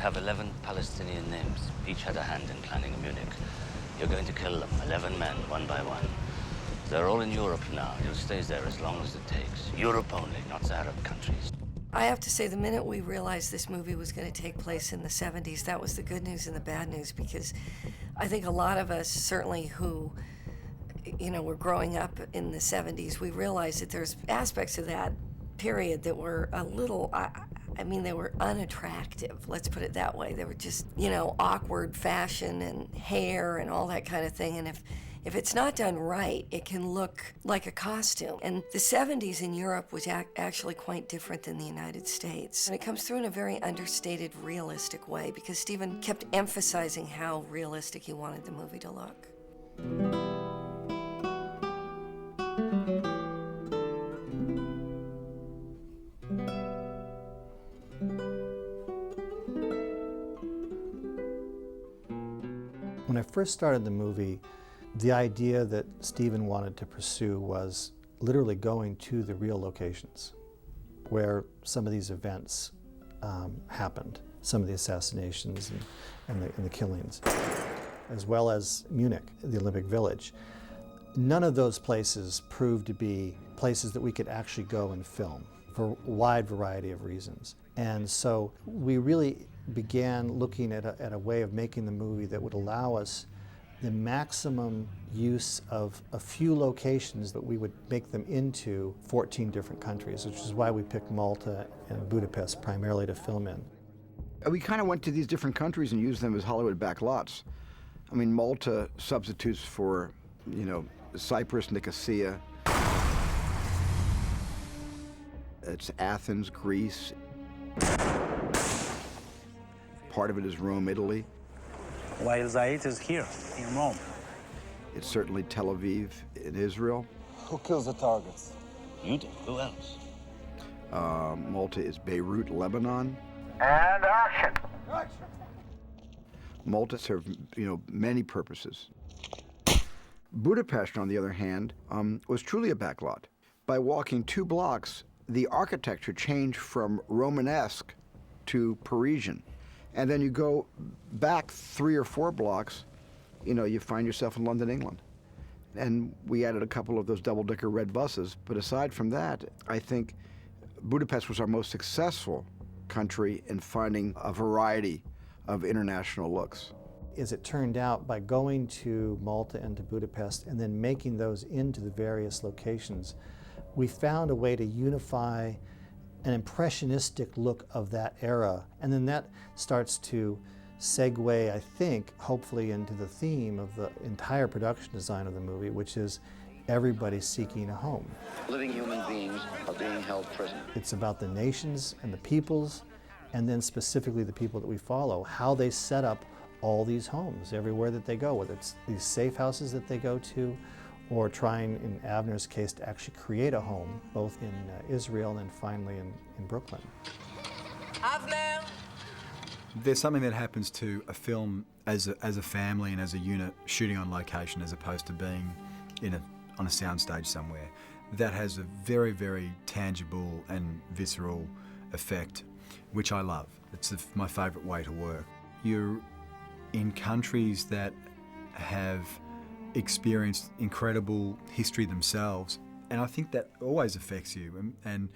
have 11 Palestinian names. Each had a hand in planning Munich. You're going to kill them, 11 men, one by one. They're all in Europe now. You'll stay there as long as it takes. Europe only, not the Arab countries. I have to say, the minute we realized this movie was going to take place in the 70s, that was the good news and the bad news, because I think a lot of us, certainly who, were growing up in the 70s, we realized that there's aspects of that period that were a little, they were unattractive, let's put it that way. They were just, awkward fashion and hair and all that kind of thing. And if it's not done right, it can look like a costume. And the 70s in Europe was actually quite different than the United States. And it comes through in a very understated, realistic way, because Steven kept emphasizing how realistic he wanted the movie to look. When I first started the movie, the idea that Steven wanted to pursue was literally going to the real locations where some of these events happened, some of the assassinations and the killings, as well as Munich, the Olympic Village. None of those places proved to be places that we could actually go and film for a wide variety of reasons. And so we really began looking at a way of making the movie that would allow us the maximum use of a few locations that we would make them into 14 different countries, which is why we picked Malta and Budapest primarily to film in. We kind of went to these different countries and used them as Hollywood backlots. I mean, Malta substitutes for, Cyprus, Nicosia. It's Athens, Greece. Part of it is Rome, Italy. While Zaid is here, in Rome. It's certainly Tel Aviv in Israel. Who kills the targets? You do. Who else? Malta is Beirut, Lebanon. And action! Malta served, many purposes. Budapest, on the other hand, was truly a backlot. By walking 2 blocks, the architecture changed from Romanesque to Parisian. And then you go back 3 or 4 blocks, you find yourself in London, England. And we added a couple of those double-decker red buses. But aside from that, I think Budapest was our most successful country in finding a variety of international looks. As it turned out, by going to Malta and to Budapest and then making those into the various locations, we found a way to unify an impressionistic look of that era. And then that starts to segue, I think, hopefully into the theme of the entire production design of the movie, which is everybody seeking a home. Living human beings are being held prisoner. It's about the nations and the peoples, and then specifically the people that we follow, how they set up all these homes everywhere that they go, whether it's these safe houses that they go to, or trying, in Avner's case, to actually create a home, both in Israel and then finally in Brooklyn. Avner! There's something that happens to a film as a family and as a unit shooting on location as opposed to being on a soundstage somewhere. That has a very, very tangible and visceral effect, which I love. It's my favourite way to work. You're in countries that have experienced incredible history themselves, and I think that always affects you. And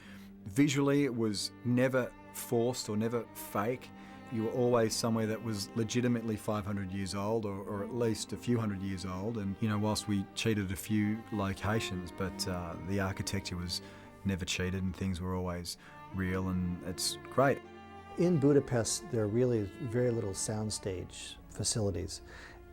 visually, it was never forced or never fake. You were always somewhere that was legitimately 500 years old, or at least a few hundred years old. And whilst we cheated a few locations, but the architecture was never cheated, and things were always real, and it's great. In Budapest, there are really very little soundstage facilities,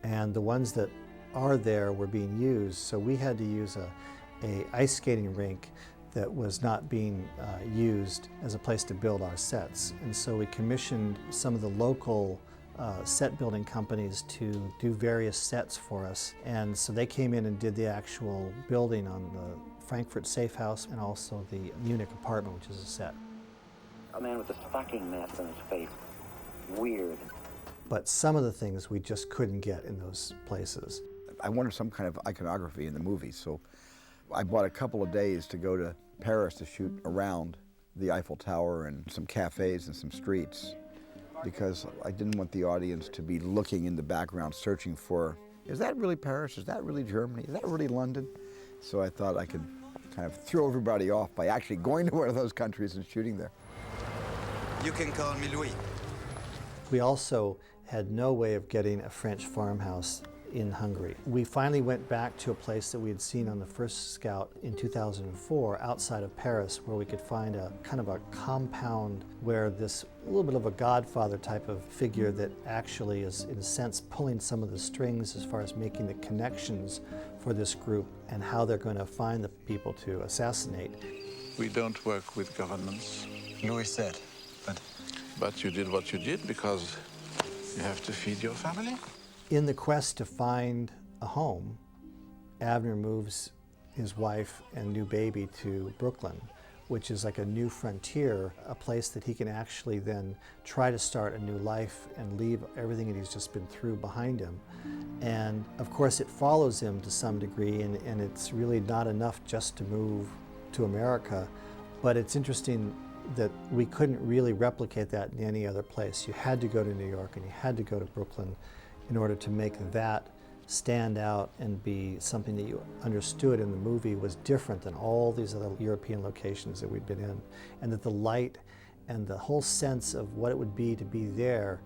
and the ones that are there were being used, so we had to use a ice skating rink that was not being used as a place to build our sets. And so we commissioned some of the local set building companies to do various sets for us. And so they came in and did the actual building on the Frankfurt Safe House and also the Munich apartment, which is a set. A man with a stocking mask on his face. Weird. But some of the things we just couldn't get in those places. I wanted some kind of iconography in the movie, so I bought a couple of days to go to Paris to shoot around the Eiffel Tower and some cafes and some streets. because I didn't want the audience to be looking in the background searching for, is that really Paris? Is that really Germany? Is that really London? So I thought I could kind of throw everybody off by actually going to one of those countries and shooting there. You can call me Louis. We also had no way of getting a French farmhouse in Hungary. We finally went back to a place that we had seen on the first scout in 2004 outside of Paris, where we could find a kind of a compound where this a little bit of a godfather type of figure that actually is in a sense pulling some of the strings as far as making the connections for this group and how they're going to find the people to assassinate. We don't work with governments. Louis said, But you did what you did because you have to feed your family. In the quest to find a home, Avner moves his wife and new baby to Brooklyn, which is like a new frontier, a place that he can actually then try to start a new life and leave everything that he's just been through behind him. And of course it follows him to some degree, and it's really not enough just to move to America, but it's interesting that we couldn't really replicate that in any other place. You had to go to New York and you had to go to Brooklyn in order to make that stand out and be something that you understood in the movie was different than all these other European locations that we'd been in, and that the light and the whole sense of what it would be to be there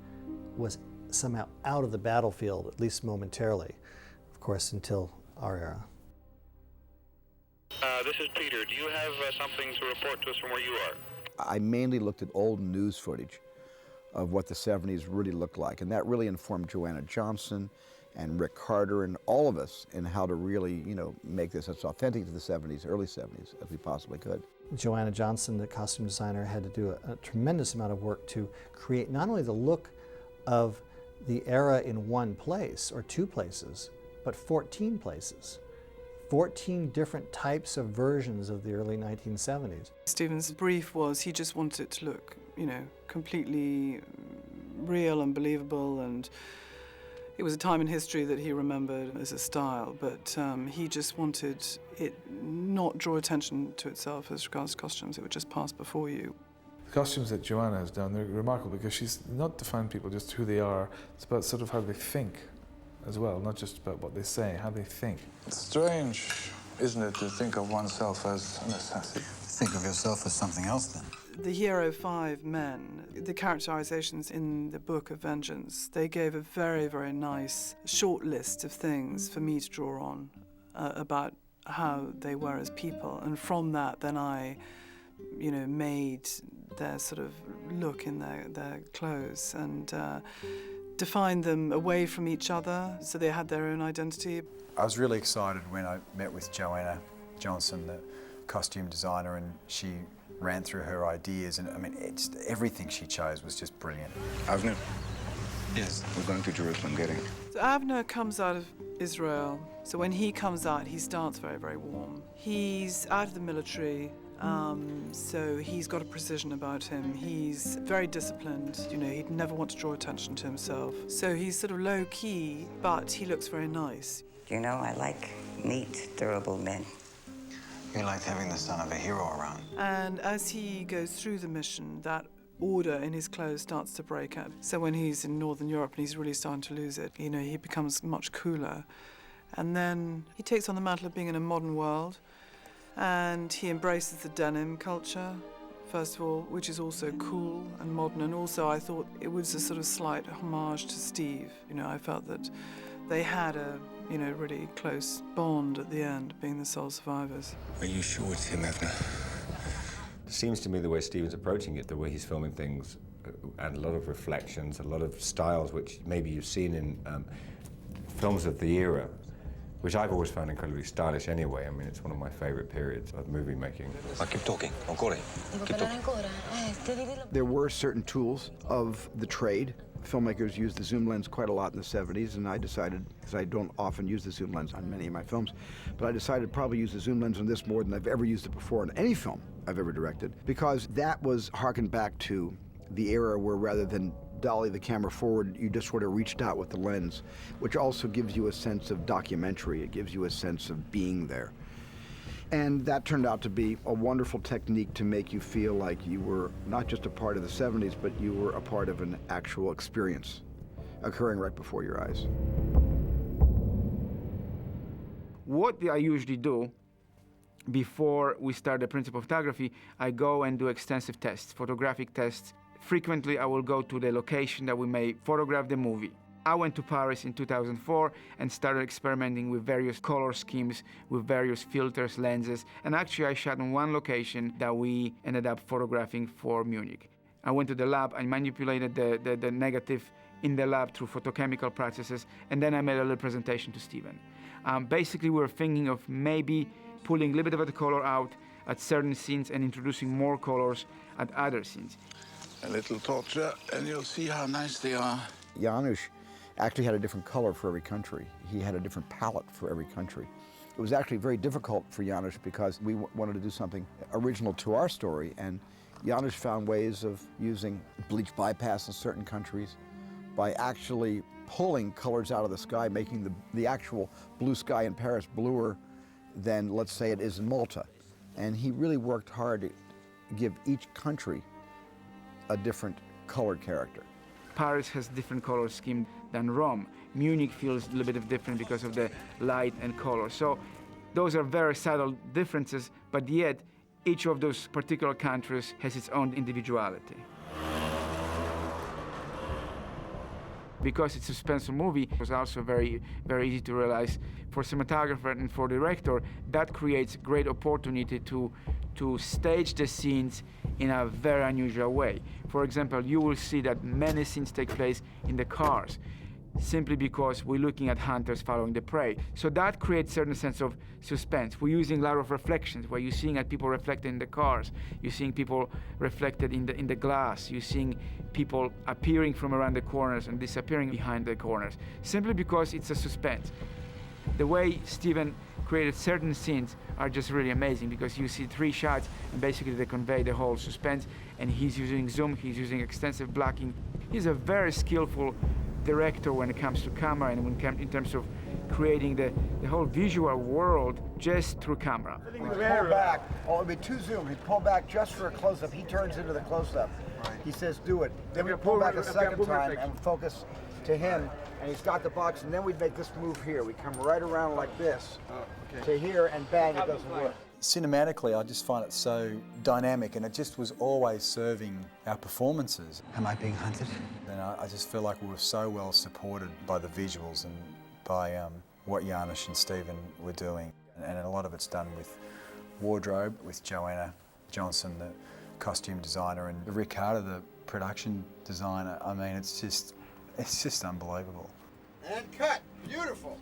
was somehow out of the battlefield, at least momentarily, of course, until our era. This is Peter. Do you have something to report to us from where you are? I mainly looked at old news footage of what the 70s really looked like, and that really informed Joanna Johnson and Rick Carter and all of us in how to really, make this as authentic to the 70s, early 70s, as we possibly could. Joanna Johnson, the costume designer, had to do a tremendous amount of work to create not only the look of the era in one place or two places, but 14 places. 14 different types of versions of the early 1970s. Stephen's brief was he just wanted it to look, completely real and believable, and it was a time in history that he remembered as a style, but he just wanted it not draw attention to itself as regards costumes. It would just pass before you. The costumes that Joanna has done, they're remarkable because she's not defined people just who they are, it's about sort of how they think as well, not just about what they say, how they think. It's strange, isn't it, to think of oneself as an assassin? Think of yourself as something else then. The hero 5 men, the characterizations in the book of Vengeance, they gave a very, very nice short list of things for me to draw on about how they were as people. And from that, then I, made their sort of look in their clothes and defined them away from each other so they had their own identity. I was really excited when I met with Joanna Johnson, the costume designer, and she ran through her ideas, and everything she chose was just brilliant. Avner? Yes, we're going to Jerusalem, getting. So Avner comes out of Israel, so when he comes out, he starts very, very warm. He's out of the military, so he's got a precision about him. He's very disciplined, he'd never want to draw attention to himself. So he's sort of low-key, but he looks very nice. I like neat, durable men. You like having the son of a hero around. And as he goes through the mission, that order in his clothes starts to break up. So when he's in Northern Europe and he's really starting to lose it, he becomes much cooler. And then he takes on the mantle of being in a modern world, and he embraces the denim culture, first of all, which is also cool and modern. And also I thought it was a sort of slight homage to Steve. I felt that they had a really close bond at the end, being the sole survivors. Are you sure it's him, Avner? It seems to me the way Stephen's approaching it, the way he's filming things, and a lot of reflections, a lot of styles which maybe you've seen in films of the era, which I've always found incredibly stylish anyway. It's one of my favorite periods of movie making. I keep talking. Ancora. Keep talking. There were certain tools of the trade. Filmmakers used the zoom lens quite a lot in the 70s, and I decided, because I don't often use the zoom lens on many of my films, but I decided to probably use the zoom lens on this more than I've ever used it before in any film I've ever directed, because that was harkened back to the era where rather than dolly the camera forward, you just sort of reached out with the lens, which also gives you a sense of documentary. It gives you a sense of being there. And that turned out to be a wonderful technique to make you feel like you were not just a part of the 70s, but you were a part of an actual experience occurring right before your eyes. What I usually do before we start the principal photography, I go and do extensive tests, photographic tests. Frequently, I will go to the location that we may photograph the movie. I went to Paris in 2004 and started experimenting with various color schemes, with various filters, lenses, and actually I shot in one location that we ended up photographing for Munich. I went to the lab, I manipulated the negative in the lab through photochemical processes, and then I made a little presentation to Steven. Basically, we were thinking of maybe pulling a little bit of the color out at certain scenes and introducing more colors at other scenes. A little torture, and you'll see how nice they are. Janusz actually had a different color for every country. He had a different palette for every country. It was actually very difficult for Janusz because we wanted to do something original to our story, and Janusz found ways of using bleach bypass in certain countries by actually pulling colors out of the sky, making the actual blue sky in Paris bluer than, let's say, it is in Malta. And he really worked hard to give each country a different color character. Paris has different color scheme than Rome. Munich feels a little bit different because of the light and color. So those are very subtle differences, but yet each of those particular countries has its own individuality. Because it's a suspense movie, it was also very, very easy to realize for cinematographer and for director, that creates great opportunity to stage the scenes in a very unusual way. For example, you will see that many scenes take place in the cars, simply because we're looking at hunters following the prey. So that creates a certain sense of suspense. We're using a lot of reflections, where you're seeing at people reflected in the cars, you're seeing people reflected in the glass, you're seeing people appearing from around the corners and disappearing behind the corners, simply because it's a suspense. The way Steven created certain scenes are just really amazing, because you see 3 shots and basically they convey the whole suspense, and he's using zoom, he's using extensive blocking. He's a very skillful director when it comes to camera and in terms of creating the whole visual world just through camera. We pull back, it'll be 2 zooms. We pull back just for a close-up. He turns into the close-up. He says, do it. Then we pull back a second time and focus to him, and he's got the box, and then we'd make this move here. We come right around like this to here, and bang, it doesn't work. Cinematically, I just find it so dynamic, and it just was always serving our performances. Am I being hunted? And I just feel like we were so well supported by the visuals and by what Janusz and Steven were doing. And a lot of it's done with wardrobe, with Joanna Johnson, the costume designer, and Ricardo, the production designer. I mean, it's just unbelievable. And cut. Beautiful.